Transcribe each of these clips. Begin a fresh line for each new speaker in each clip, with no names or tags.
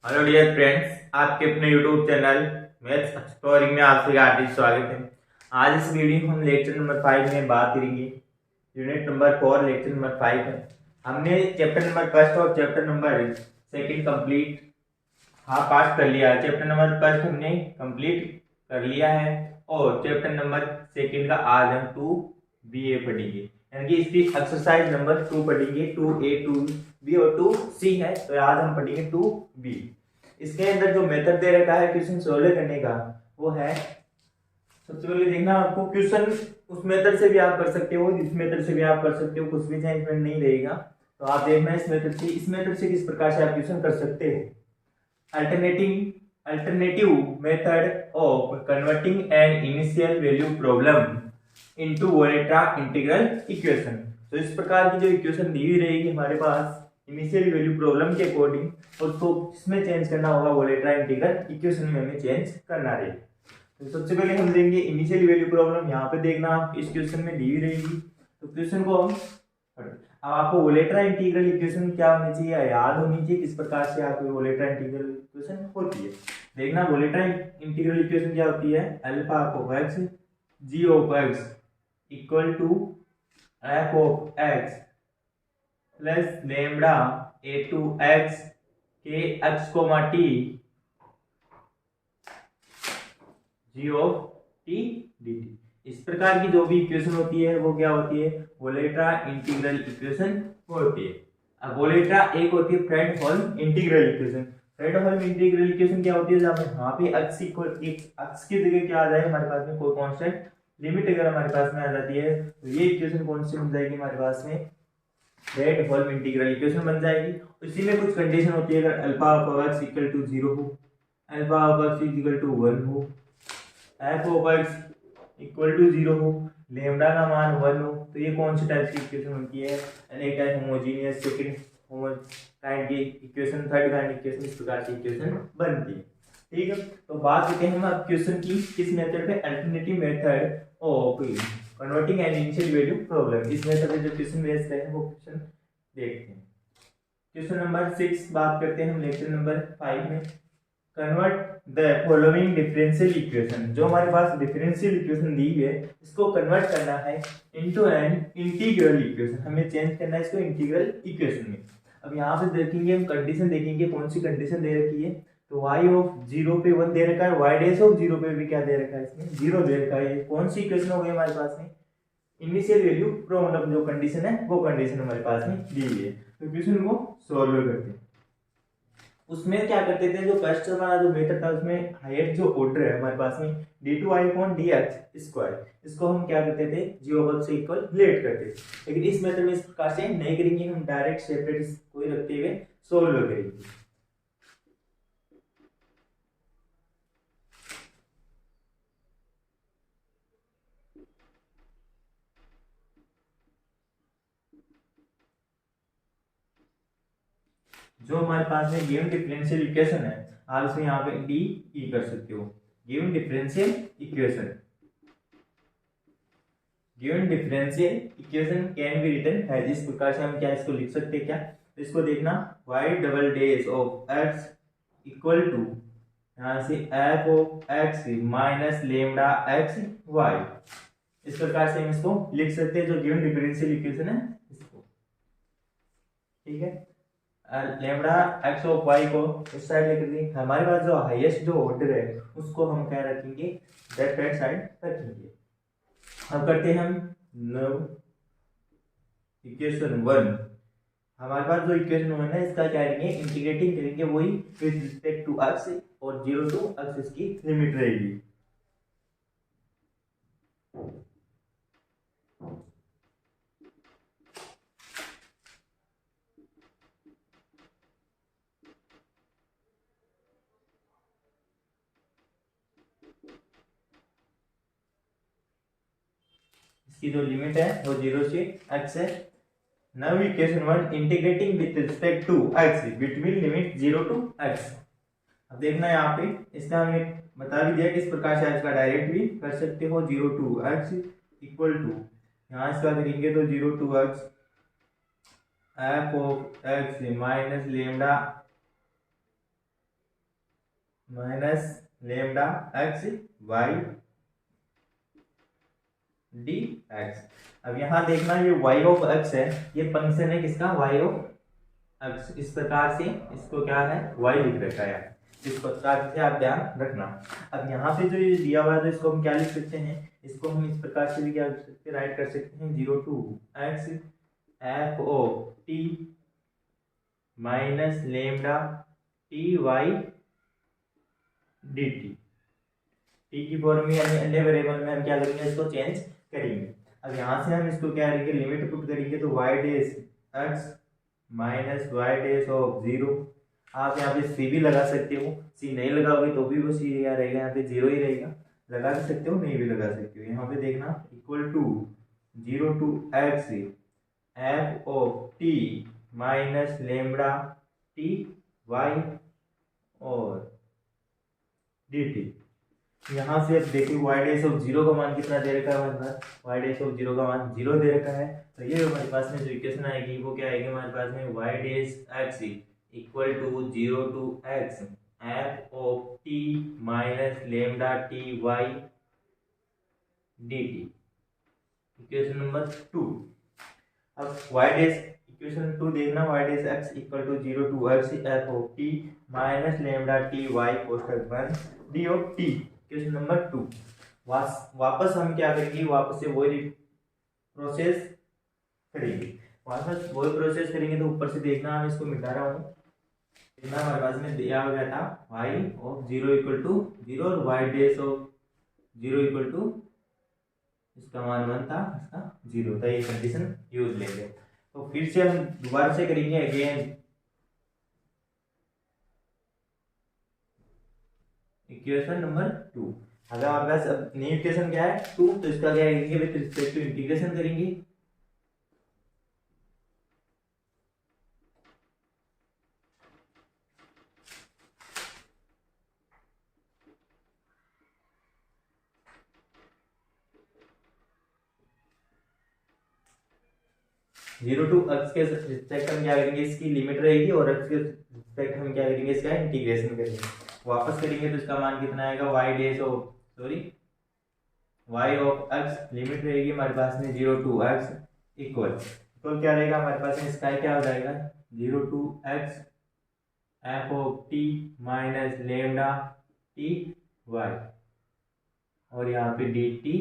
Hello dear friends, आपके अपने YouTube channel maths exploring में आप सभी हार्दिक स्वागत है। आज इस वीडियो में हम लेक्चर नंबर 5 में बात करेंगे। यूनिट नंबर 4 लेक्चर नंबर 5 है। हमने चैप्टर नंबर फर्स्ट और चैप्टर नंबर सेकंड कंप्लीट पास कर लिया है। चैप्टर नंबर फर्स्ट हमने कंप्लीट कर लिया है और चैप्टर नंबर सेकंड का आज हम 2 बी पढ़ेंगे, यानी कि इसकी एक्सरसाइज नंबर 2 पढ़ेंगे। 2A 2B और 2C है, तो आज हम पढ़ेंगे 2B। इसके अंदर जो मेथड दे रखा है क्वेश्चन सोल्व करने का, वो है सबसे पहले देखना आपको क्वेश्चन उस मेथड से भी आप कर सकते हो, इस मेथड से भी आप कर सकते हो, कुछ भी चेंजमेंट नहीं रहेगा। तो आप देखना इस मेथड से किस प्रकार से आप क्वेश्चन कर सकते हो। Alternative method of converting an initial value problem into Volterra integral equation. तो इस प्रकार की जो इक्वेशन दी हुई रहेगी हमारे पास इनिशियल वैल्यू प्रॉब्लम के अकॉर्डिंग, उसको किसमें चेंज करना होगा, वोलेट्रा इंटीग्रल इक्वेशन में हमें चेंज करना रहेगा। तो सबसे पहले हम देंगे इनिशियल वैल्यू प्रॉब्लम। यहाँ पे देखना इस क्वेश्चन में दी हुई रहेगी, तो क्वेश्चन को हम अब आपको वोलेट्रा इंटीग्रल इक्वेशन क्या होनी चाहिए, याद होनी चाहिए किस प्रकार से आपको वोलेट्रा इंटीग्रल इक्वेशन होती है। देखना वोलेट्रा इंटीग्रल इक्वेशन क्या होती है, alpha of x g of x equal to f of x plus lambda a to x k x comma t g of t d t. इस प्रकार की जो भी इक्वेशन होती है वो क्या होती है, वोलेट्रा इंटीग्रल इक्वेशन होती है। अब वोलेट्रा एक होती है Fredholm integral equation. Fredholm integral equation क्या होती है, जब यहाँ पे एक्स इक्वल एक्स की जगह क्या आ जाए हमारे पास में कोई कांस्टेंट लिमिट अगर हमारे पास में आ जाती है, तो ये इक्वेशन कौन सी बन जाएगी हमारे पास में, फ्रेडहोल्म इंटीग्रल इक्वेशन बन जाएगी। इसी में कुछ कंडीशन होती है, अगर alpha of x equal to 0 हो, alpha of x equal to 1 हो, f of x equal to 0 हो, लेमडा का मान 1 हो, तो ये कौन सी टाइप की इक्वेशन बनती है, एक टाइप होमोजीनियस सेकंड काइंड की इक्वेशन, थर्ड काइंड इक्वेशन, इस प्रकार की इक्वेशन बनती है। ठीक है, तो बात करते हैं हम अब क्वेश्चन की किस मेथड पे, alternative method of converting an initial value problem. इस मेथड से जो क्वेश्चन बेस्ड है वो क्वेश्चन देखते हैं। क्वेश्चन नंबर 6 बात करते हैं हम लेक्चर नंबर 5 में। Convert the following differential equation. जो हमारे पास डिफरेंशियल इक्वेशन दी है इसको कन्वर्ट करना है इनटू एन इंटीग्रल इक्वेशन, हमें चेंज करना है इसको इंटीग्रल इक्वेशन में। अब यहाँ पे देखेंगे हम कंडीशन, देखेंगे कौन सी कंडीशन दे रखी है, तो y ऑफ 0 पे 1 दे रखा है, y डैश ऑफ 0 पे भी क्या दे रखा है, इसमें 0 दे रखा है। कौन सी इक्वेशन हो गई हमारे पास में, इनिशियल वैल्यू प्रॉब्लम जो कंडीशन है वो कंडीशन हमारे पास में दी हुई है। तो क्वेश्चन को सॉल्व करते हैं। उसमें क्या करते थे, जो फर्स्ट वाला जो मेथड था उसमें हायर जो ऑर्डर है हमारे पास में d2y अपॉन dx स्क्वायर, इसको हम क्या करते थे, जीरो से इक्वल लेट करते थे। लेकिन इस मेथड में इस प्रकार से नहीं करेंगे, हम डायरेक्ट सेपरेट इसको रखते हुए सोल्व करेंगे। जो हमारे पास में गिवन डिफरेंशियल इक्वेशन है, आप इसे यहाँ पे डी ई कर सकते हो। Given differential equation, given differential equation can be written है, इस प्रकार से हम क्या इसको लिख सकते हैं क्या, तो इसको देखना y double dash of x equal to यहाँ से f of x minus lambda x y, इस प्रकार से हम इसको लिख सकते हैं जो गिवन डिफरेंशियल इक्वेशन है इसको। ठीक है, लेमडा x ऑफ y को इस साइड लेकर देंगे, हमारे पास जो हाईएस्ट जो ऑर्डर है उसको हम क्या रखेंगे, लेफ्ट हैंड साइड रखेंगे। अब करते हैं हम नव इक्वेशन 1। हमारे पास जो इक्वेशन 1 है इसका क्या करेंगे, इंटीग्रेटिंग करेंगे वही विद रिस्पेक्ट टू x और 0 टू x इसकी लिमिट रहेगी। इसकी जो लिमिट है वो 0 से x है। Now equation 1 integrating with respect to x between limit 0 to x। अब देखना यहाँ पे इसका हमने बता भी दिया किस प्रकार से इसका डायरेक्ट भी कर सकते हो, 0 टू x इक्वल टू यहाँ इसका करेंगे तो 0 to x f of x minus lambda minus lambda x y d x. अब यहाँ देखना ये y ऑफ x है, ये फंक्शन है किसका, y ऑफ x। इस प्रकार से इसको क्या है y लिख रखा है, इस प्रकार से आप ध्यान रखना। अब यहाँ पे जो ये दिया हुआ है तो इसको हम क्या लिख सकते हैं, इसको हम इस प्रकार से भी क्या कर सकते हैं, राइट कर सकते हैं 0 to x f of t minus lambda t y d t. T की फॉर्म में यानी अन्य वेरिएबल में हम क्या करेंगे, इसको चेंज करेंगे। अब यहाँ से हम इसको क्या करेंगे, लिमिट पुट करेंगे तो y dash x minus y dash of 0। आप यहाँ पे सी भी लगा सकते हो, सी नहीं लगाओगे तो भी वो सी क्या रहेगा, यहाँ पे 0 ही रहेगा। लगा भी सकते हो, नहीं भी लगा सकते हो। यहाँ पे देखना equal to 0 to x f of t minus lambda t y और डी टी। यहाँ से अब देखिए y डैश ऑफ 0 का मान कितना दे रखा है हमारे पास, y डैश ऑफ 0 का मान 0 दे रखा है। तो ये हमारे पास में जो इक्वेशन आएगी वो क्या आएगी हमारे पास में, y dash x equal to 0 to x f of t minus lambda t y d t, equation number 2। अब y डैश इक्वेशन 2 देखना, y dash x equal to 0 to x f of t minus lambda t y कोष्ठक 1 d of t, equation number 2। वापस हम क्या करेंगे, वापस से वही प्रोसेस करेंगे, वापस वही प्रोसेस करेंगे। तो ऊपर से देखना, हम इसको मिटा रहा हूँ, देखना हमारे पास में दिया हो गया था y ऑफ 0 इक्वल टू 0 और y dash of 0 equal to, इसका मान 1 था, इसका 0 था, ये कंडीशन यूज लेंगे। तो फिर से हम दोबारा से करेंगे अगेन इक्वेशन नंबर 2। अगर आपके पास नई इक्वेशन क्या है 2, तो इसका क्या करेंगे, विद रिस्पेक्ट टू इंटीग्रेशन करेंगे। जीरो टू x के रिस्पेक्ट हम क्या करेंगे, इसकी लिमिट रहेगी, और x के रिस्पेक्ट हम क्या करेंगे, इसका इंटीग्रेशन करेंगे। वापस करेंगे तो इसका मान कितना आएगा, y dash of y of x limit रहेगी हमारे पास में 0 to x इक्वल क्या रहेगा हमारे पास में, इसका क्या हो जाएगा 0 to x f of t minus lambda t y, और यहाँ पे डी टी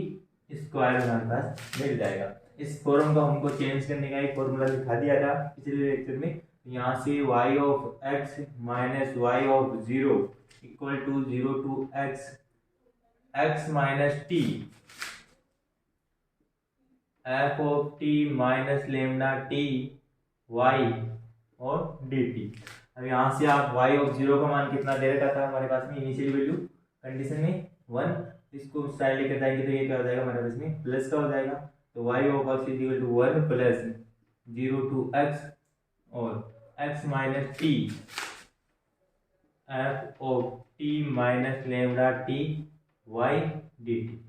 स्क्वायर हमारे पास मिल जाएगा। इस फॉर्म को हमको चेंज करने का एक फॉर्मूला लिखा दिया था पिछले लेक्चर में। यहाँ से y of x minus y of 0 equal to 0 to x minus t f of t minus lambda t y और डी टी। अब यहाँ से आप y ऑफ 0 का मान कितना दे रखा था हमारे पास में, इनिशियल वैल्यू कंडीशन में 1, इसको साइड लेकर जाएंगे तो ये क्या हो जाएगा हमारे पास में, प्लस का हो जाएगा। तो y of x equal to 1 plus 0 to x और x minus t f of t minus lambda t y d t.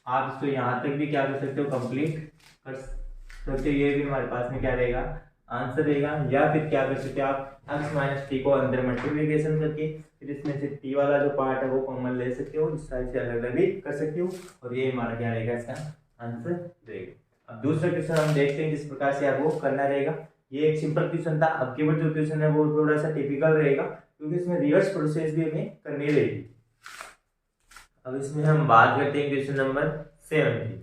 आप इसको यहाँ तक भी क्या कर सकते हो, कंप्लीट कर सकते हो। ये भी हमारे पास में क्या रहेगा, आंसर रहेगा। या फिर क्या कर सकते हो आप, x माइनस टी को अंदर मल्टीप्लिकेशन करके फिर इसमें से t वाला जो पार्ट है वो कॉमन ले सकते हो, इस साइड से अलग अलग भी कर सकते हो, और ये हमारा क्या रहेगा, इसका आंसर रहेगा। अब दूसरा क्वेश्चन हम देखते हैं किस प्रकार से आपको करना रहेगा। ये एक सिंपल क्वेश्चन था, अब केवल जो क्वेश्चन है वो थोड़ा सा टिपिकल रहेगा, क्योंकि इसमें रिवर्स प्रोसेस भी हमें करनी रहेगी। अब इसमें हम बात करते हैं क्वेश्चन नंबर 7 की।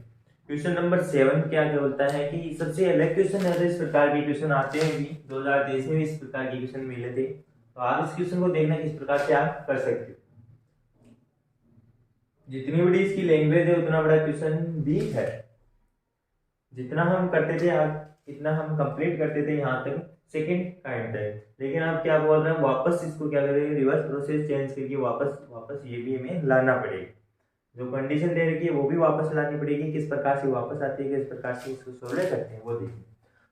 क्वेश्चन नंबर 7 क्या बोलता है कि सबसे अलग क्वेश्चन है, तो इस प्रकार के क्वेश्चन आते हैं भी, 2023 में भी इस प्रकार के क्वेश्चन मिले थे। तो आप इस क्वेश्चन को देखना किस प्रकार से आप कर सकते हो। जितनी बड़ी इसकी लैंग्वेज है उतना बड़ा क्वेश्चन भी है। जितना हम करते थे इतना हम कंप्लीट करते थे यहाँ तक सेकंड काइंड तक, लेकिन आप क्या बोल रहे हैं, वापस इसको क्या करेंगे, रिवर्स प्रोसेस चेंज करके वापस ये भी हमें लाना पड़ेगा। जो कंडीशन दे रखी है वो भी वापस लानी पड़ेगी, किस प्रकार से वापस आती है, किस प्रकार से इसको सोल्व करते हैं वो देखिए।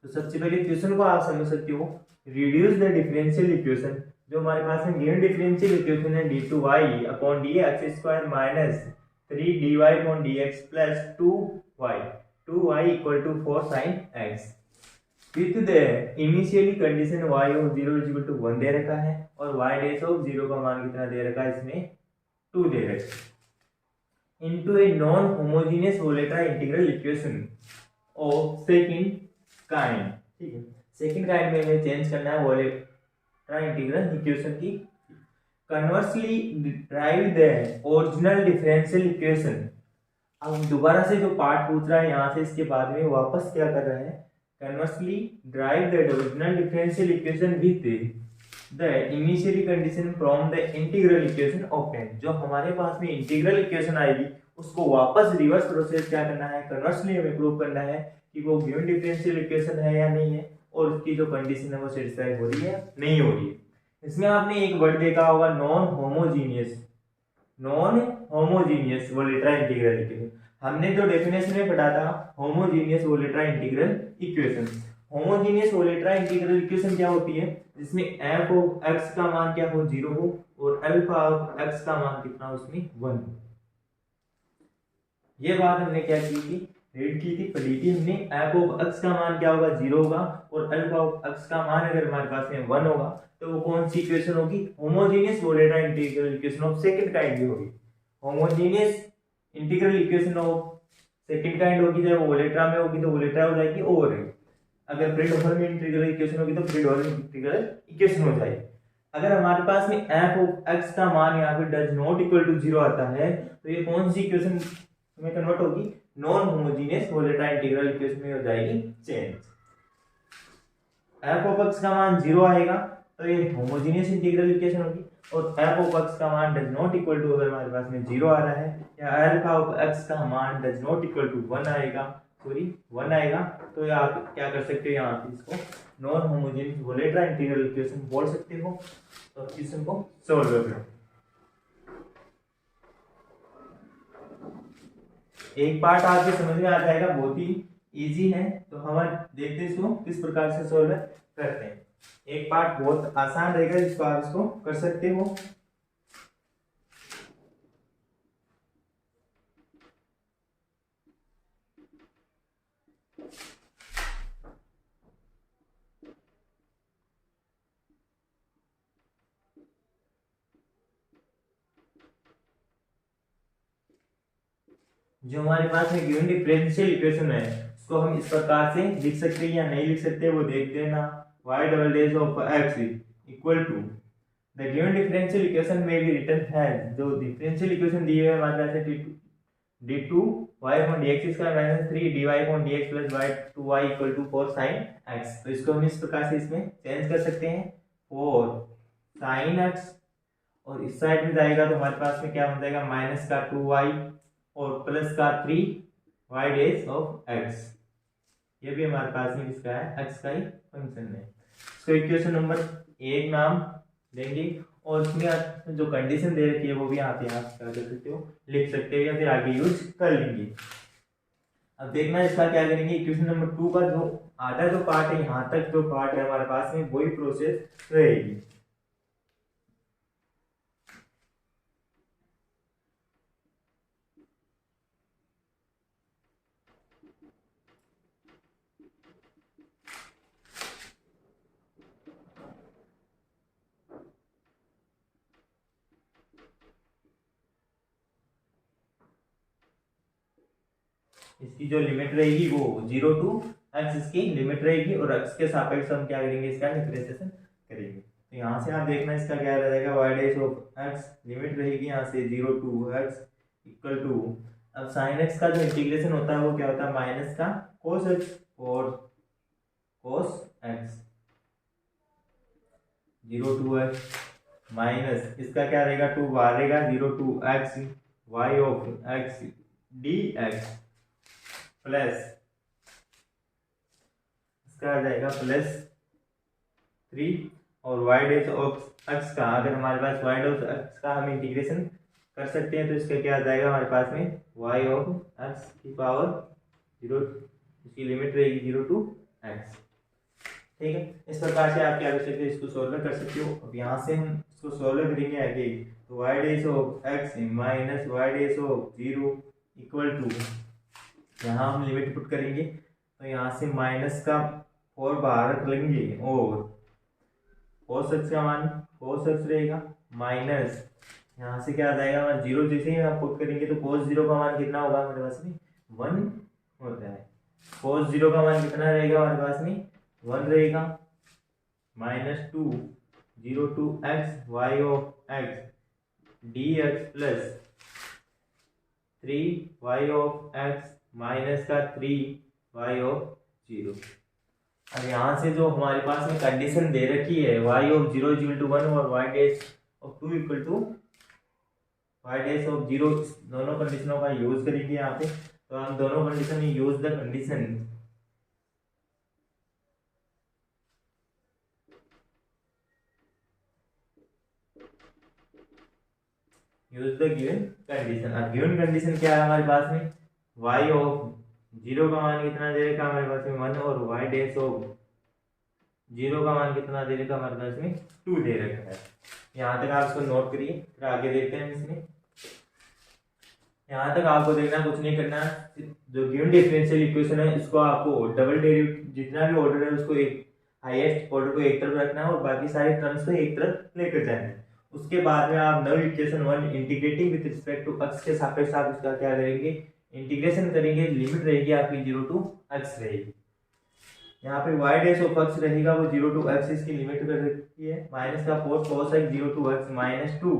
तो सबसे पहले क्वेश्चन को आप समझ सकते हो, रिड्यूस द डिफरेंशियल इक्वेशन। जो हमारे पास में गिवन डिफरेंशियल इक्वेशन है d2y upon dx square minus 3dy upon dx plus 2y equal to 4 sin x। With the initially condition y of 0 is equal to 1 दे रखा है और y डैश ऑफ 0 का मान कितना दे रखा है, इसमें 2 दे रखा है, into a non homogeneous Volterra integral equation of second kind. ठीक है, सेकंड काइंड में हमें चेंज करना है वोलेट्रा इंटीग्रल इक्वेशन की। Conversely derive the original differential equation. अब दोबारा से जो पार्ट पूछ रहा है यहाँ से, इसके बाद में वापस क्या कर रहा है, conversely derive the original differential equation with the initially condition from the integral equation obtain. जो हमारे पास में इंटीग्रल इक्वेशन आएगी उसको वापस रिवर्स प्रोसेस क्या करना है, कन्वर्सली हमें प्रूव करना है कि वो गिवन डिफरेंशियल इक्वेशन है या नहीं है, और उसकी जो कंडीशन है वो सेटिस्फाई हो रही है नहीं हो रही है। इसमें आपने एक वर्ड देखा होगा, non homogeneous. Non homogeneous Volterra integral equation, हमने जो डेफिनेशन में पढ़ा था homogeneous Volterra integral equation. Homogeneous Volterra integral equation क्या होती है, जिसमें f ऑफ x का मान क्या हो, 0 हो, और अल्फा ऑफ x का मान कितना हो, उसमें 1 हो। ये बात हमने क्या की थी, रीड की थी, पढ़ी थी हमने। f ऑफ x का मान क्या होगा, 0 होगा, और अल्फा ऑफ x का मान अगर हमारे पास में 1 होगा तो वो कौन सी इक्वेशन होगी, homogeneous Volterra integral equation of second kind की होगी। Homogeneous integral equation of second kind होगी, जब वोलेट्रा में होगी तो वोलेट्रा हो जाएगी, और अगर फ्रेडहोल्म इंटीग्रल इक्वेशन होगी तो फ्रेडहोल्म इंटीग्रल इक्वेशन हो जाएगी। अगर हमारे पास में f ऑफ x का मान यहाँ पे डज नॉट इक्वल टू 0 आता है तो ये कौन सी इक्वेशन में कन्वर्ट होगी, non homogeneous Volterra integral equation में हो जाएगी चेंज। f ऑफ x का मान 0 आएगा तो ये होमोजेनियस इंटीग्रल इक्वेशन होगी, और f ऑफ x का मान डज नॉट इक्वल टू, अगर हमारे पास में 0 आ रहा है, या अल्फा ऑफ x का मान डज नॉट इक्वल टू 1 आएगा, सॉरी 1 आएगा, तो ये आप क्या कर सकते हो, यहाँ पे इसको non homogeneous Volterra integral equation बोल सकते हो, तो इक्वेशन को सॉल्व करो। एक पार्ट आपके समझ में आ जाएगा, बहुत ही इजी है, तो हम देखते हैं इसको किस प्रकार से सॉल्व करते हैं। एक पार्ट बहुत आसान रहेगा जिसको आप इसको कर सकते हो। जो हमारे पास में गिवन डिफरेंशियल इक्वेशन है उसको हम इस प्रकार से लिख सकते हैं या नहीं लिख सकते, वो देखते हैं ना। y double dash of x equal to the given differential equation में भी रिटर्न है, जो डिफरेंशियल इक्वेशन दिए हुए हमारे पास है d2 y upon dx square minus 3 dy upon dx plus y 2y equal to 4 sin x। तो इसको हम इस प्रकार से इसमें चेंज कर सकते हैं, 4 sin x, और इस साइड में जाएगा तो हमारे पास में क्या हो जाएगा, माइनस का 2y और प्लस का 3y डैश ऑफ x। ये भी हमारे पास में किसका है, x का ही फंक्शन है। इसको इक्वेशन नंबर 1 नाम देंगे, और उसमें जो कंडीशन दे रखी है वो भी आप यहाँ क्या कर सकते हो, लिख सकते हो, या फिर आगे यूज कर लेंगे। अब देखना इसका क्या करेंगे, इक्वेशन नंबर 2 का जो आधा जो पार्ट है, यहाँ तक जो पार्ट है हमारे पास में वही प्रोसेस रहेगी। इसकी जो लिमिट रहेगी वो 0 टू x इसकी लिमिट रहेगी, और x के सापेक्ष हम क्या करेंगे, इसका डिफरेंशिएशन करेंगे। तो यहाँ से आप देखना इसका क्या रहेगा, y dash of x limit रहेगी यहाँ से 0 टू x इक्वल टू, अब sin x का जो इंटीग्रेशन होता है वो क्या होता है, माइनस का cos x और cos x 0 to x minus इसका क्या रहेगा, 2 बाहर रहेगा, 0 to x y of x dx plus इसका आ जाएगा प्लस 3, और y डैश ऑफ x का, अगर हमारे पास y डैश x का हम इंटीग्रेशन कर सकते हैं तो इसका क्या आ जाएगा हमारे पास में, y ऑफ x की पावर 0, इसकी लिमिट रहेगी 0 टू x। ठीक है, इस प्रकार से आप क्या कर सकते हो, इसको सॉल्व कर सकते हो। अब यहाँ से हम इसको सॉल्व करेंगे आगे, तो y dash of x minus y dash of 0 equal to, यहाँ हम लिमिट पुट करेंगे तो यहाँ से माइनस का 4 बाहर रख लेंगे और cos x का मान cos x रहेगा माइनस यहाँ से क्या आ जाएगा हमारा 0, जैसे ही आप पुट करेंगे तो cos 0 का मान कितना होगा हमारे पास में 1 होता है। cos 0 का मान कितना रहेगा हमारे पास में 1 रहेगा minus 2 0 to x y of x dx plus 3 y of x minus का 3 y ऑफ 0। अब यहाँ से जो हमारे पास में कंडीशन दे रखी है y ऑफ 0 इक्वल टू 1 और y dash of 2 equal to y dash of 0, दोनों कंडीशनों का यूज करेंगे यहाँ पे। तो हम दोनों कंडीशन में use the condition use the given condition. अब गिवन कंडीशन क्या है हमारे पास में y ऑफ 0 का मान कितना दे रखा हमारे पास में 1 और y डैश ऑफ 0 का मान कितना दे रखा हमारे पास में 2 दे रखा है। यहाँ तक आप इसको नोट करिए, फिर आगे देखते हैं इसमें। यहाँ तक आपको देखना कुछ नहीं करना, जो गिवन डिफरेंशियल इक्वेशन है इसको आपको डबल डेरिवेटिव जितना भी ऑर्डर है उसको एक हाईएस्ट ऑर्डर को एक तरफ रखना है और बाकी सारे टर्म्स को एक तरफ लेकर जाना है। उसके बाद में आप now equation 1 integrating with respect to x के सापेक्ष आप इसका क्या करेंगे इंटीग्रेशन करेंगे। लिमिट रहेगी आपकी 0 टू x रहेगी। यहाँ पे y डैश ऑफ x रहेगा वो 0 टू x इसकी लिमिट कर रखी है माइनस का 4 cos x 0 to x minus 2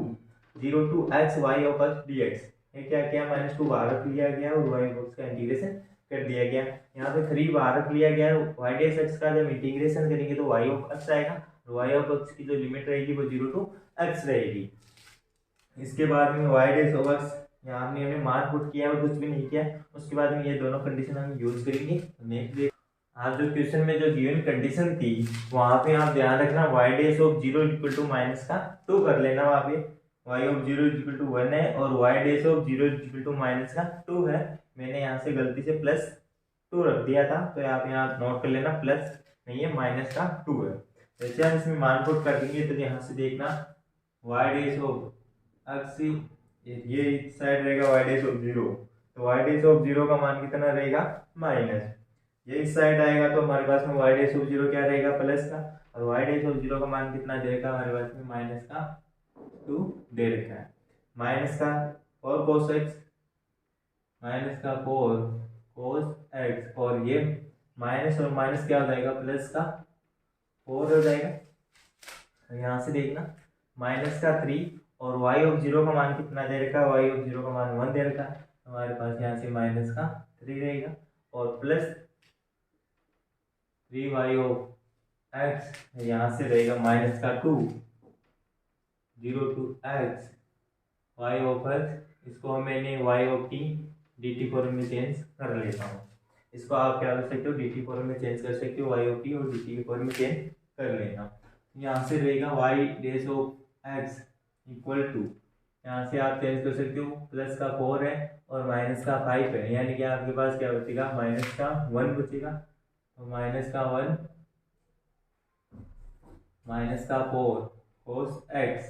0 to x y of x dx। ये क्या किया माइनस 2 बाहर रख लिया गया और y ऑफ x का इंटीग्रेशन कर दिया गया। यहाँ पे 3 बाहर रख लिया गया है। y डैश x का जब इंटीग्रेशन करेंगे तो y ऑफ x आएगा। y ऑफ x की जो लिमिट रहेगी वो 0 टू x रहेगी। इसके बाद में y डैश ऑफ x यहाँ हमने मान पुट किया और कुछ भी नहीं किया। उसके बाद में ये दोनों कंडीशन हम यूज करेंगे। नेक्स्ट आज जो क्वेश्चन में जो गिवन कंडीशन थी वहां पे आप ध्यान रखना y dash of 0 equal to minus का 2 कर लेना। वहां पे y ऑफ 0 इक्वल टू 1 है और y dash of 0 equal to minus का 2 है। मैंने यहाँ से गलती से प्लस 2 रख दिया था तो आप यहाँ नोट कर लेना, प्लस नहीं है माइनस का 2 है। जैसे हम इसमें मान पुट कर देंगे तो यहाँ से देखना y डैश ऑफ x ये इस साइड रहेगा y डैश ऑफ 0, तो y डैश ऑफ 0 का मान कितना रहेगा माइनस। ये इस साइड आएगा तो हमारे पास में y डैश ऑफ 0 क्या रहेगा प्लस का, और y डैश ऑफ 0 का मान कितना दे रखा हमारे पास में माइनस का 2 दे रखा है। माइनस का 4 cos x माइनस का 4 cos x और ये माइनस और माइनस क्या हो जाएगा प्लस का 4 हो जाएगा। तो यहाँ से देखना माइनस का 3 और y ऑफ 0 का मान कितना दे रखा है, y ऑफ 0 का मान 1 दे रखा है। हमारे पास यहाँ से माइनस का 3 रहेगा और प्लस 3y ऑफ x यहाँ से रहेगा माइनस का 2 0 to x y of x। इसको मैंने y of t dt form में चेंज कर लेता हूँ। इसको आप क्या कर सकते हो dt फॉर्म में चेंज कर सकते हो, y ऑफ t और dt के फॉर्म में चेंज कर लेना। यहाँ से रहेगा y dash of x equal to, यहाँ से आप चेंज कर सकते हो, प्लस का 4 है और माइनस का 5 है, यानी कि आपके पास क्या बचेगा माइनस का 1 बचेगा। तो माइनस का 1 माइनस का 4 cos x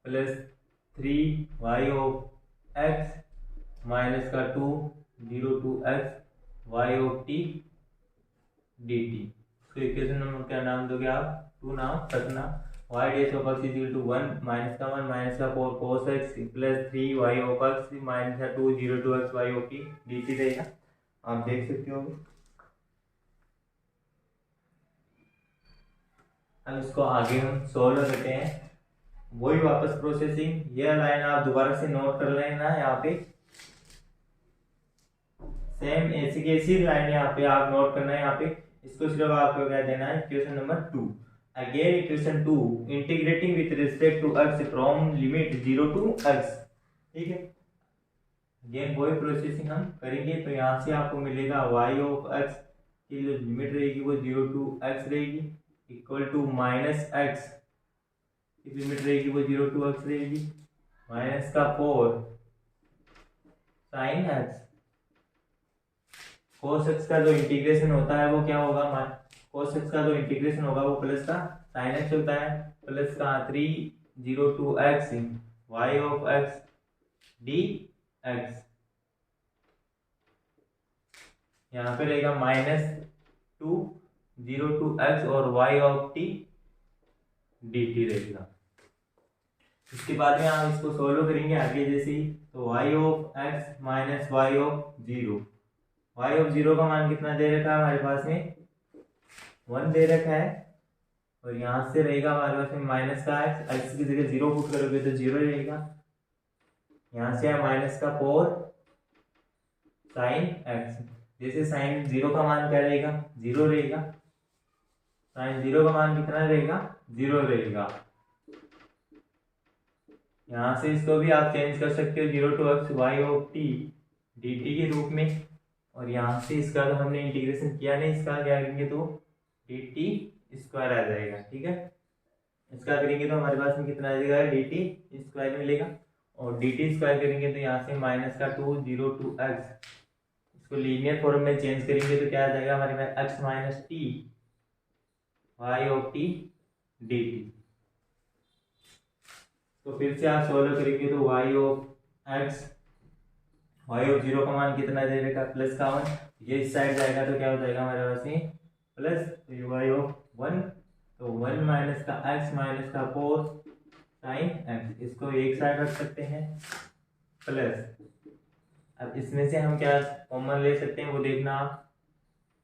plus 3y of x minus का 2 0 to x y of t dt। तो इक्वेशन नंबर क्या नाम दोगे आप 2 नाम रखना। y dash of x equal to 1 minus का 1 माइनस का 4 cos x plus 3y of x minus का 2 0 to x y of t dt रहेगा। आप देख सकते हो। अब इसको आगे हम सोल्व करते हैं। वही वापस प्रोसेसिंग, ये लाइन आप दोबारा से नोट कर लेना। यहाँ पे सेम ऐसी की ऐसी लाइन यहाँ पे आप नोट करना है। यहाँ पे इसको सिर्फ आपको क्या देना है equation number 2। Again equation 2 integrating with respect to x from limit 0 to x। ठीक है, अगेन वही प्रोसेसिंग हम करेंगे। तो यहाँ से आपको मिलेगा y ऑफ x की जो लिमिट रहेगी वो 0 टू x रहेगी इक्वल टू माइनस x की लिमिट रहेगी वो 0 टू x रहेगी माइनस का 4 साइन x। cos x का जो इंटीग्रेशन होता है वो क्या होगा, cos x का जो इंटीग्रेशन होगा वो प्लस का साइन x होता है, प्लस का 3 0 to x y of x dx। यहाँ पे रहेगा माइनस 2 0 to x और y ऑफ t dt रहेगा। इसके बाद में हम इसको सोल्व करेंगे आगे जैसे ही, तो y of x minus y of zero, y of zero का मान कितना दे रखा है हमारे पास में 1 दे रखा है, और यहाँ से रहेगा हमारे पास में माइनस का x की जगह 0 पुट करोगे तो 0 रहेगा, यहाँ से है माइनस का 4 साइन x, जैसे साइन 0 का मान क्या रहेगा 0 रहेगा, साइन 0 का मान कितना रहेगा 0 रहेगा। यहाँ से इसको भी आप चेंज कर सकते हो 0 to x y of t dt के रूप में, और यहाँ से इसका तो हमने इंटीग्रेशन किया नहीं, इसका क्या करेंगे तो dt स्क्वायर आ जाएगा। ठीक है, इसका करेंगे तो हमारे पास में कितना आ जाएगा dt स्क्वायर मिलेगा, और dt स्क्वायर करेंगे तो यहाँ से माइनस का 2 0 to x, इसको लीनियर फॉर्म में चेंज करेंगे तो क्या आ जाएगा हमारे पास x minus T y of t dt। तो फिर से आप सॉल्व करेंगे तो y of x, y of zero का मान कितना दे देगा प्लस का 1, ये इस साइड जाएगा तो क्या हो जाएगा हमारे पास में प्लस, तो y ऑफ 1, तो 1 माइनस का x माइनस का 4 साइन x, इसको एक साइड रख सकते हैं प्लस, अब इसमें से हम क्या कॉमन ले सकते हैं वो देखना आप,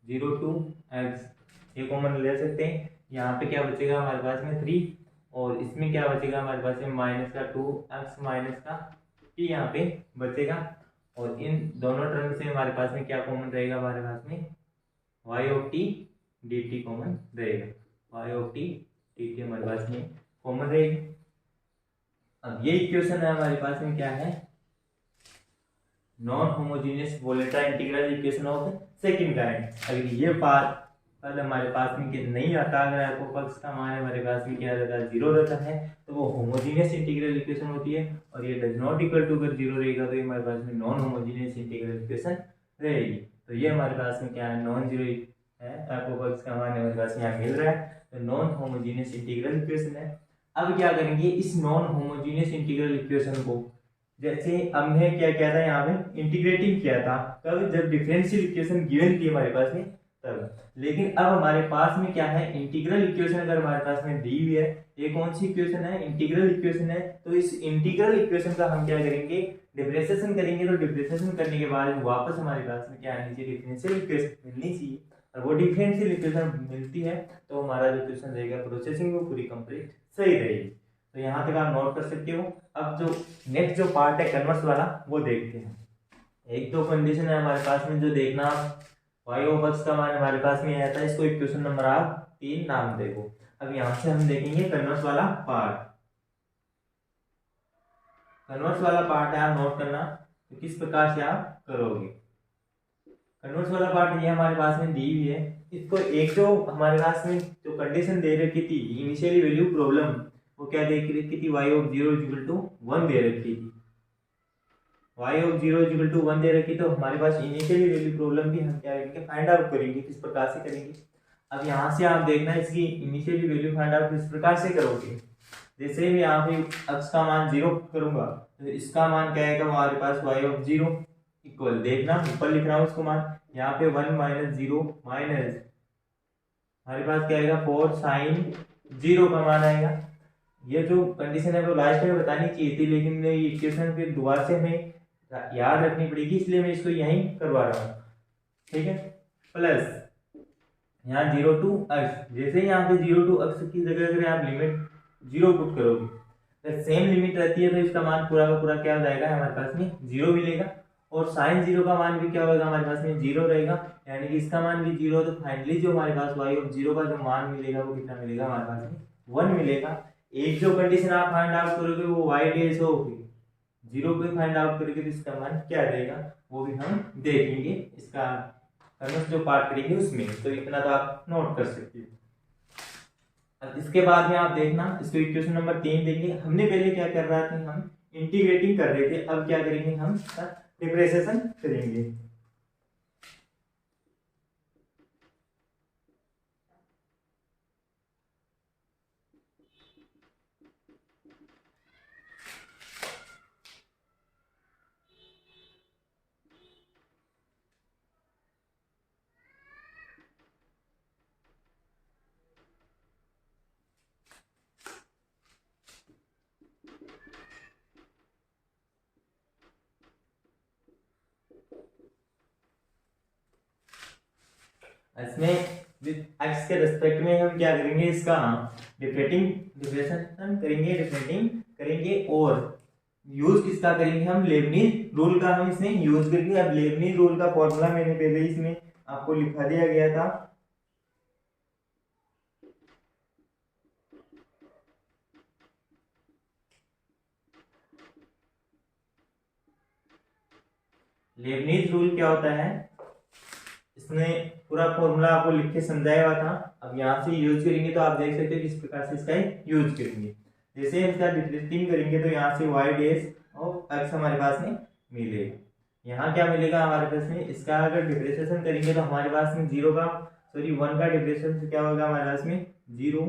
0 to x ये कॉमन ले सकते हैं, यहाँ पे क्या बचेगा हमारे पास में 3, और इसमें क्या बचेगा हमारे पास में माइनस का 2x माइनस का t यहाँ पे बचेगा, और इन दोनों टर्म से हमारे पास में क्या कॉमन रहेगा हमारे पास में y of t dt common रहेगा, y ऑफ t dt हमारे पास में कॉमन रहेगी। अब ये इक्वेशन है हमारे पास में क्या है non homogeneous volatile integral equation of second kind. अगर ये पार्ट कल हमारे पास में कि नहीं आता, अगर आपको पक्ष का मान हमारे पास में क्या रहता है 0 रहता है, तो वो होमोजेनियस इंटीग्रल इक्वेशन होती है, और ये डज नॉट इक्वल टू अगर 0 रहेगा तो ये हमारे पास में नॉन होमोजेनियस इंटीग्रल इक्वेशन रहेगी। तो ये हमारे पास में क्या है नॉन जीरो है, आपको पक्ष का मान हमारे पास यहाँ मिल रहा है, तो नॉन होमोजेनियस इंटीग्रल इक्वेशन है। अब क्या करेंगे इस नॉन होमोजेनियस इंटीग्रल इक्वेशन को, जैसे हमने क्या किया था यहाँ पे इंटीग्रेटिंग किया था, कब जब डिफरेंशियल इक्वेशन गिवन थी हमारे पास में तब, लेकिन अब हमारे पास में क्या है इंटीग्रल इक्वेशन अगर हमारे पास में दी हुई है, ये कौन सी इक्वेशन है इंटीग्रल इक्वेशन है, तो इस इंटीग्रल इक्वेशन का हम क्या करेंगे डिफरेंशिएशन करेंगे, तो डिफरेंशिएशन करने के बाद वापस हमारे पास में क्या आनी चाहिए डिफरेंशियल इक्वेशन मिलनी चाहिए, और वो डिफरेंशियल इक्वेशन मिलती है तो हमारा जो क्वेश्चन रहेगा प्रोसेसिंग वो पूरी कंप्लीट सही रहेगी। तो यहाँ तक आप नोट कर सकते हो। अब जो नेक्स्ट जो पार्ट है कन्वर्स वाला वो देखते हैं। एक तो कंडीशन है हमारे पास में जो देखना y ऑफ x का मान हमारे पास में आया था, इसको इक्वेशन नंबर आप 3 नाम देखो। अब यहाँ से हम देखेंगे कन्वर्स वाला पार्ट, कन्वर्स वाला पार्ट है आप नोट करना तो किस प्रकार से आप करोगे। कन्वर्स वाला पार्ट ये हमारे पास में दी हुई है, इसको एक जो हमारे पास में जो कंडीशन दे रखी थी इनिशियली वैल्यू प्रॉब्लम, वो क्या दे रखी थी y ऑफ 0 इक्वल टू 1 दे रखी थी, y ऑफ 0 इक्वल टू 1 दे रखी, तो हमारे पास इनिशियली वैल्यू प्रॉब्लम भी हम क्या करेंगे फाइंड आउट करेंगे, किस प्रकार से करेंगे। अब यहाँ से आप देखना इसकी इनिशियली वैल्यू फाइंड आउट किस प्रकार से करोगे। जैसे मैं यहाँ पे x का मान 0 करूंगा तो इसका मान क्या आएगा हमारे पास y ऑफ 0 इक्वल, देखना ऊपर लिख रहा हूँ उसको मान, यहाँ पे 1 माइनस 0 माइनस हमारे पास क्या आएगा 4 साइन 0 का मान आएगा। ये जो कंडीशन है वो लास्ट में बतानी चाहिए थी, लेकिन ये इक्वेशन फिर दोबारा से हमें याद रखनी पड़ेगी, इसलिए मैं इसको यहीं करवा रहा हूँ। ठीक है, प्लस यहाँ 0 to x, जैसे यहाँ पे 0 to x की जगह अगर आप लिमिट 0 पुट करोगे तो सेम लिमिट रहती है, तो इसका मान पूरा का पूरा क्या हो जाएगा हमारे पास में 0 मिलेगा, और साइन 0 का मान भी क्या होगा हमारे पास में 0 रहेगा, यानी कि इसका मान भी 0, तो फाइनली जो हमारे पास y ऑफ 0 का जो मान मिलेगा वो कितना मिलेगा हमारे पास में 1 मिलेगा। एक जो कंडीशन आप फाइंड आउट करोगे वो y डेज होगी, 0 पे फाइंड आउट करोगे तो इसका मान क्या रहेगा वो भी हम देखेंगे, इसका जो पार्ट करेंगे उसमें, तो इतना तो आप नोट कर सकते हो। अब इसके बाद में आप देखना इसको इक्वेशन नंबर 3 देंगे। हमने पहले क्या कर रहा था हम इंटीग्रेटिंग कर रहे थे, अब क्या करेंगे हम डिफरेंशिएशन करेंगे। इसमें विद एक्स के रिस्पेक्ट में हम क्या करेंगे, इसका डिफरेंशिएशन करेंगे और यूज किसका करेंगे, हम लेबनीज रूल का हम इसमें यूज करेंगे। अब लेबनीज रूल का फॉर्मूला मैंने पहले इसमें आपको लिखा दिया गया था। लेबनीज रूल क्या होता है, इसने पूरा फॉर्मूला आपको लिख के समझाया हुआ था। अब यहाँ से यूज करेंगे तो आप देख सकते हो किस प्रकार से इसका यूज करेंगे। जैसे हम इसका डिफरेंशिएटिंग करेंगे तो यहाँ से y डैश ऑफ x हमारे पास में मिलेगा। यहाँ क्या मिलेगा हमारे पास में, इसका अगर डिफरेंशिएशन करेंगे तो हमारे पास में 1 का डिफरेंशिएशन क्या होगा हमारे पास में 0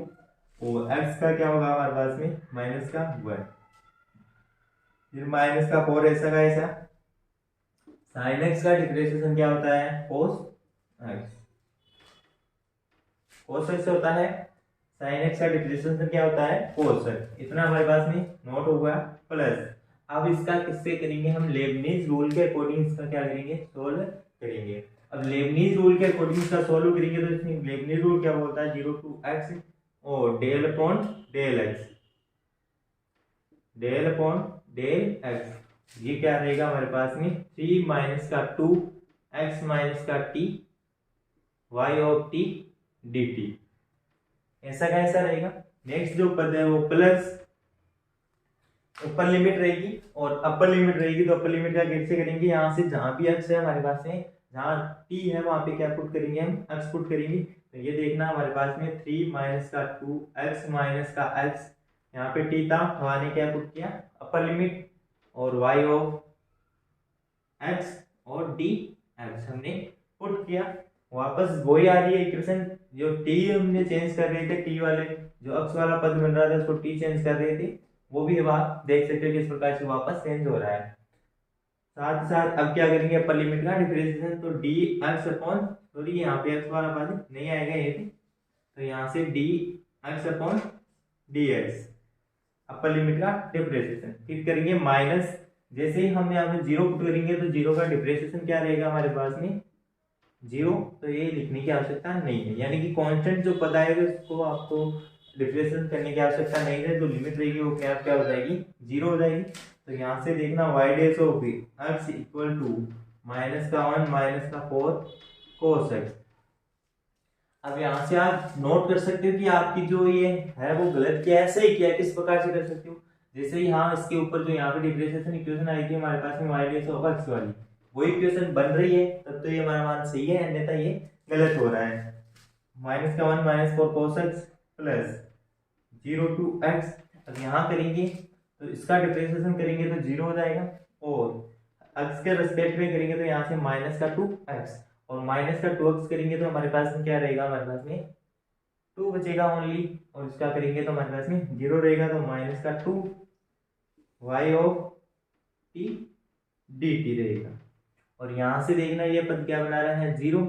और x का क्या होगा हमारे पास में माइनस का 1, फिर माइनस का 4 ऐसा का ऐसा। साइन x का डिफरेंशिएशन क्या होता है cos x होता है। साइन x का डिफरेंशिएशन क्या होता है cos x। इतना हमारे पास में नोट होगा प्लस। अब इसका किससे करेंगे, हम लेबनीज रूल के अकॉर्डिंग इसका क्या करेंगे सोल्व करेंगे। अब लेबनीज रूल के अकॉर्डिंग इसका सोल्व करेंगे तो इसमें लेबनीज रूल क्या बोलता है 0 to x और डेल अपॉन डेल x। ये क्या रहेगा हमारे पास में 3 माइनस का 2 x माइनस का t y of t dt, ऐसा कैसा रहेगा। नेक्स्ट जो पद है वो प्लस ऊपर लिमिट रहेगी और अपर लिमिट रहेगी। तो अपर लिमिट का कैसे करेंगे, यहाँ से जहां भी x है हमारे पास में, जहां t है वहां पे क्या पुट करेंगे हम x पुट करेंगे। तो ये देखना हमारे पास में 3 माइनस का 2 x माइनस का x, यहाँ पे t था तो हमने क्या पुट किया अपर लिमिट और y ऑफ x और dx हमने पुट किया। वापस वही आ रही है इक्वेशन, जो t हमने चेंज कर रहे थे, t वाले जो x वाला पद बन रहा था उसको t चेंज कर रहे थे, वो भी अब आप देख सकते हो किस प्रकार से वापस चेंज हो रहा है। साथ ही साथ अब क्या करेंगे अपर लिमिट का डिफरेंशिएशन, तो dx अपॉन सॉरी यहाँ पे x वाला पद नहीं आएगा ये भी, तो यहाँ से dx upon dx upper limit का डिफरेंशिएशन। फिर करेंगे माइनस, जैसे ही हम यहाँ पे 0 पुट करेंगे तो 0 का डिफरेंशिएशन क्या रहेगा हमारे पास में 0, तो ये लिखने की आवश्यकता नहीं है। यानी कि कांस्टेंट जो पद आएगा उसको आपको डिफरेंशिएशन करने की आवश्यकता नहीं है। जो लिमिट रहेगी वो क्या हो जाएगी 0 हो जाएगी। तो यहाँ से देखना y dash of x equal to minus का 1 माइनस का 4 cos x। अब यहाँ से आप नोट कर सकते हो कि आपकी जो ये है वो गलत किया है सही किया है, किस प्रकार से कर सकते हो। जैसे ही हाँ इसके ऊपर जो यहाँ पे डिफरेंशिएशन इक्वेशन आई थी हमारे पास में y डैश ऑफ x वाली, वो इक्वेशन बन रही है तब तो ये हमारा मान सही है, अन्यथा ये गलत हो रहा है। माइनस का 1 minus 4 cos x plus 0 to x। अब यहाँ करेंगे तो इसका डिफरेंशिएशन करेंगे तो 0 हो जाएगा और x के रिस्पेक्ट में करेंगे तो यहाँ से माइनस का 2x और माइनस का 2x करेंगे तो हमारे पास में क्या रहेगा, हमारे पास में 2 बचेगा ओनली, और इसका करेंगे तो हमारे पास में 0 रहेगा। तो माइनस का 2 y ऑफ t dt रहेगा। और यहाँ से देखना ये पद क्या बना रहा है 0,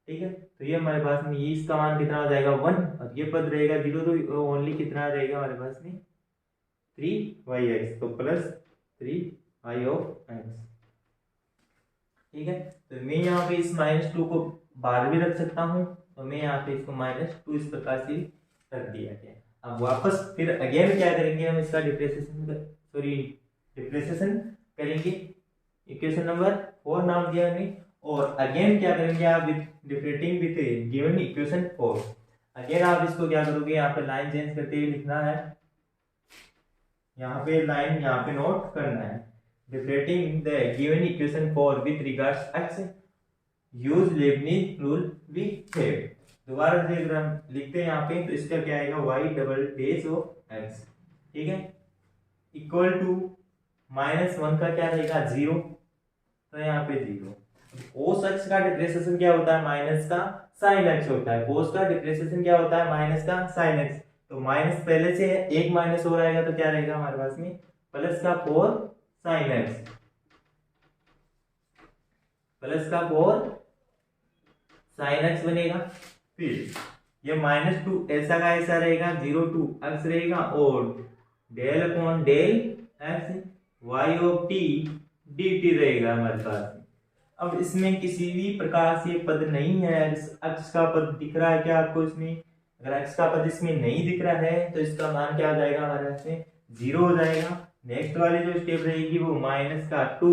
ठीक है। तो ये हमारे पास में ये इसका मान कितना हो जाएगा 1 और ये पद रहेगा 0, तो ओनली कितना रहेगा हमारे पास में 3yx, तो प्लस 3y ऑफ x, ठीक है। तो मैं यहाँ पे इस -2 को बाहर भी रख सकता हूँ, तो मैं यहाँ पे इसको -2 इस प्रकार से रख दिया गया। अब वापस फिर अगेन क्या करेंगे हम इसका डिफरेंशिएशन करेंगे। इक्वेशन नंबर 4 नाम दिया हमने, और अगेन क्या करेंगे आप डिफरेंटिंग विथ गिवन इक्वेशन 4। अगेन आप इसको क्या करोगे, यहाँ पे लाइन चेंज करते हुए लिखना है, यहाँ पे लाइन यहाँ पे नोट करना है। Differentiating the given equation 4 with regards x use Leibniz rule we have. दोबारा से अगर हम लिखते हैं यहाँ पे तो इसका क्या आएगा y double dash of x, ठीक है, इक्वल टू -1 का क्या रहेगा 0, तो यहाँ पे 0। cos x का डिफरेंशिएशन क्या होता है माइनस का sin x होता है। cos का डिफरेंशिएशन क्या होता है माइनस का sin x, तो माइनस पहले से है, एक माइनस हो रहेगा तो क्या रहेगा हमारे पास में प्लस का 4 sin x, प्लस का 4 sin x बनेगा। फिर ये -2 ऐसा का ऐसा रहेगा 0 to x रहेगा और del upon del x y of t dt रहेगा हमारे पास। अब इसमें किसी भी प्रकार से पद नहीं है, x का पद दिख रहा है क्या आपको इसमें? अगर x का पद इसमें नहीं दिख रहा है तो इसका मान क्या हो जाएगा हमारे इसमें? 0 हो जाएगा। नेक्स्ट वाली जो स्टेप रहेगी वो -2,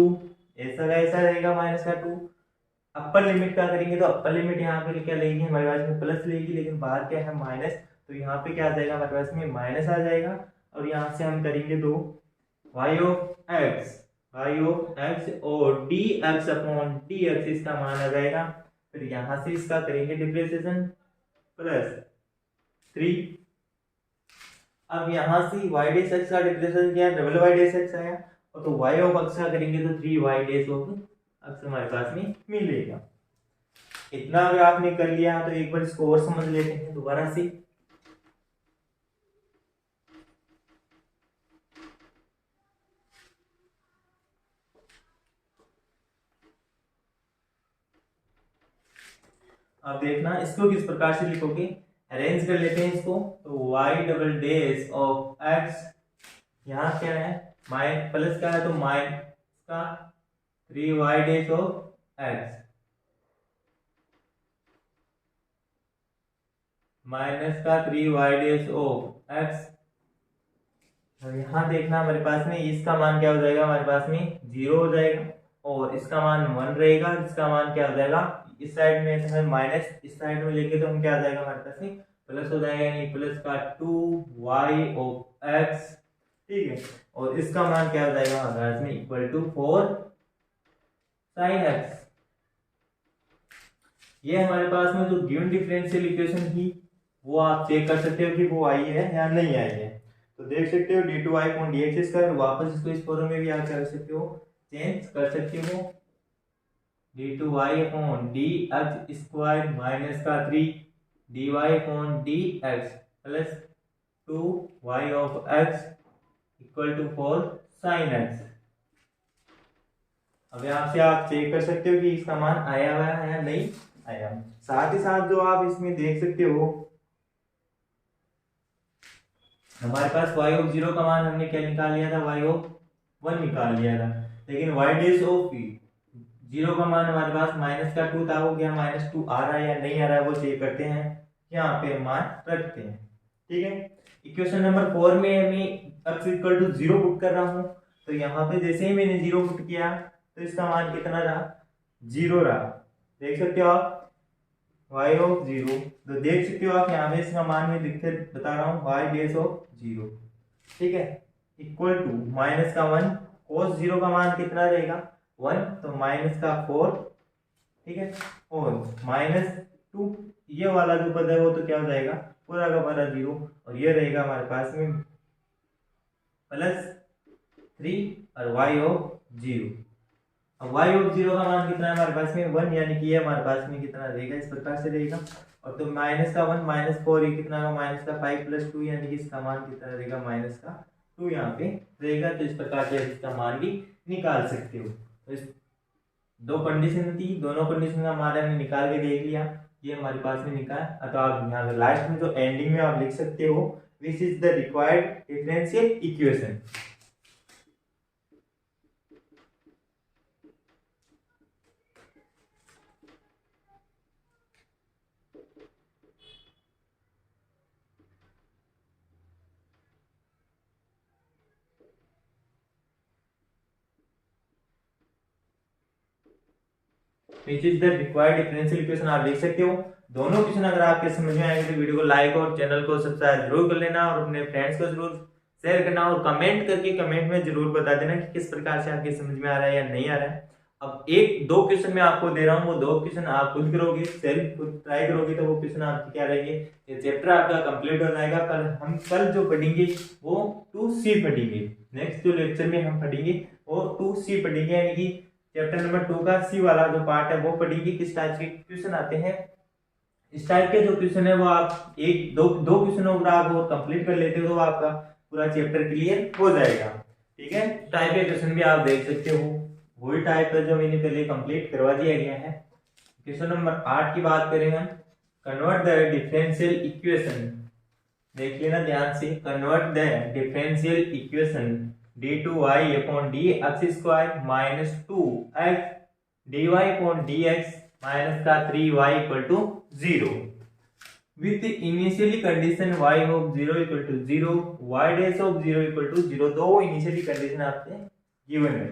ऐसा का ऐसा रहेगा -2। अपर लिमिट क्या करेंगे तो अपर लिमिट यहाँ पे क्या लेगी हमारे पास में प्लस लेगी, लेकिन बाहर क्या है माइनस, तो यहाँ पे क्या आ जाएगा हमारे पास में माइनस आ जाएगा। और यहाँ से हम करेंगे दो y ऑफ x और dx अपॉन dx इसका मान आ जाएगा। फिर यहाँ से इसका करेंगे डिफरेंशिएशन +3। अब यहाँ से y डैश x का डिफरेंशिएशन क्या है? डबल y डैश x आया, और तो y ऑफ x का करेंगे तो 3y डैश ऑफ x हमारे पास में मिलेगा। इतना अगर आपने कर लिया तो एक बार इसको और समझ लेते हैं दोबारा से। अब देखना इसको किस प्रकार से लिखोगे, अरेंज कर लेते हैं इसको। तो y double dash of x, यहाँ क्या है माइन प्लस का है तो माइनस का 3y dash of x minus का 3y डैश ऑफ x। और यहाँ देखना हमारे पास में इसका मान क्या हो जाएगा, हमारे पास में 0 हो जाएगा, और इसका मान 1 रहेगा। इसका मान क्या हो जाएगा, इस साइड में तो है माइनस, इस साइड में लेंगे तो हम क्या आ जाएगा हमारे पास में प्लस हो जाएगा, यानी प्लस का 2y ऑफ x, ठीक है। और इसका मान क्या हो जाएगा हमारे पास में इक्वल टू 4 sin x। ये हमारे पास में जो गिवन डिफरेंशियल इक्वेशन थी वो आप चेक कर सकते हो कि वो आई है या नहीं आई है। तो देख सकते हो d2y अपॉन dx स्क्वायर, वापस इसको इस फॉर्म में भी आप कर सकते हो, चेंज कर सकते हो। d2y upon dx square minus का 3 dy upon dx plus 2y of x equal to 4 sin x। अब यहाँ से आप चेक कर सकते हो कि इसका मान आया हुआ है या नहीं आया। साथ ही साथ जो आप इसमें देख सकते हो हमारे पास y ऑफ 0 का मान हमने क्या निकाल लिया था, y ऑफ 1 निकाल लिया था, लेकिन y डैश ऑफ 0 का मान हमारे पास माइनस का 2 था, वो क्या -2 आ रहा है या नहीं आ रहा है वो चेक करते हैं, यहाँ पे मान रखते हैं, ठीक है। इक्वेशन नंबर 4 में मैं x इक्वल टू 0 पुट कर रहा हूँ, तो यहाँ पे जैसे ही मैंने 0 पुट किया तो इसका मान कितना रहा, 0 रहा। देख सकते हो आप y ऑफ 0, तो देख सकते हो आप यहाँ पे इसका मान में लिख के बता रहा हूँ y डैश ऑफ 0, ठीक है, इक्वल टू माइनस का 1, cos 0 का मान कितना रहेगा 1, तो माइनस का 4, ठीक है, और -2 ये वाला जो पद है वो तो क्या हो जाएगा पूरा का पूरा 0, और ये रहेगा हमारे पास में +3 और y ऑफ 0। अब y ऑफ 0 का मान कितना है हमारे पास में 1, यानी कि ये हमारे पास में कितना रहेगा इस प्रकार से रहेगा। और तो माइनस का 1 -4 ये कितना होगा माइनस का 5 + 2, यानी कि इसका मान कितना रहेगा -2 यहाँ पे रहेगा। तो इस प्रकार से इसका मान भी निकाल सकते हो। तो इस दो कंडीशन थी, दोनों कंडीशन का मान हमने निकाल के देख लिया, ये हमारे पास में निकाल। तो आप यहाँ लास्ट में जो एंडिंग में आप लिख सकते हो which is the required differential equation. Which is the required differential equation आप देख सकते हो। दोनों क्वेश्चन अगर आपके समझ में आएंगे तो वीडियो को लाइक और चैनल को सब्सक्राइब जरूर कर लेना, और अपने फ्रेंड्स को जरूर शेयर करना, और कमेंट करके कमेंट में जरूर बता देना कि किस प्रकार से आपके समझ में आ रहा है या नहीं आ रहा है। अब एक दो क्वेश्चन मैं आपको दे रहा हूँ, वो दो क्वेश्चन आप खुद करोगे, सेल्फ खुद ट्राई करोगे, तो वो क्वेश्चन आपके क्या रहेंगे, ये चैप्टर आपका कंप्लीट हो जाएगा। कल जो पढ़ेंगे वो 2C पढ़ेंगे, नेक्स्ट जो लेक्चर में हम पढ़ेंगे वो 2C पढ़ेंगे, यानी कि चैप्टर नंबर 2 का C वाला जो पार्ट है वो पढ़ेंगे। किस टाइप के क्वेश्चन आते हैं, इस टाइप के जो क्वेश्चन है वो आप एक दो क्वेश्चन अगर आप वो कंप्लीट कर लेते हो तो आपका पूरा चैप्टर क्लियर हो जाएगा, ठीक है। टाइप के क्वेश्चन भी आप देख सकते हो, वही टाइप है जो मैंने पहले कंप्लीट करवा दिया गया है। क्वेश्चन नंबर 8 की बात करें हम, कन्वर्ट द डिफरेंशियल इक्वेशन, देख लेना ध्यान से, convert the differential equation d2y upon dx square -2x dy upon dx minus का 3y equal to 0 with initially condition y of 0 equal to 0, y dash of 0 equal to 0। दो initially condition आपसे given है।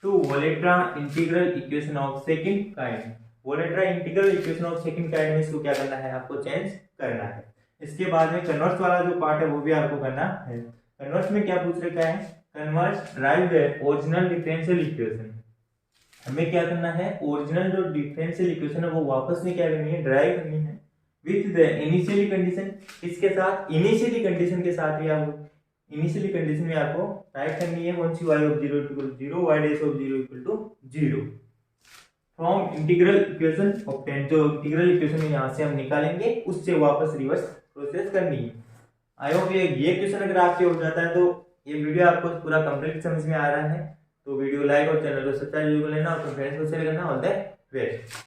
To Volterra integral equation of second kind, Volterra integral equation of second kind में इसको क्या करना है, आपको change करना है। इसके बाद में कन्वर्स वाला जो पार्ट है वो भी आपको करना है। कन्वर्स में क्या पूछ रखा है, converse drive the original differential equation. हमें क्या करना है, ओरिजिनल जो डिफरेंशियल इक्वेशन है वो वापस में क्या करनी है, ड्राइव करनी है विथ द इनिशियली कंडीशन। इसके साथ इनिशियली कंडीशन के साथ ही आप इनिशियली कंडीशन में आपको राइट करनी है once y of 0 equal to 0, y dash of 0 equal to 0 from integral equation obtain. जो इंटीग्रल इक्वेशन है यहाँ से हम निकालेंगे उससे वापस रिवर्स प्रोसेस करनी है। आई होप ये क्वेश्चन अगर आपसे हो जाता है तो ये वीडियो आपको पूरा कंप्लीट समझ में आ रहा है। तो वीडियो लाइक और चैनल को सब्सक्राइब जरूर लेना और फ्रेंड्स को शेयर करना। All the best.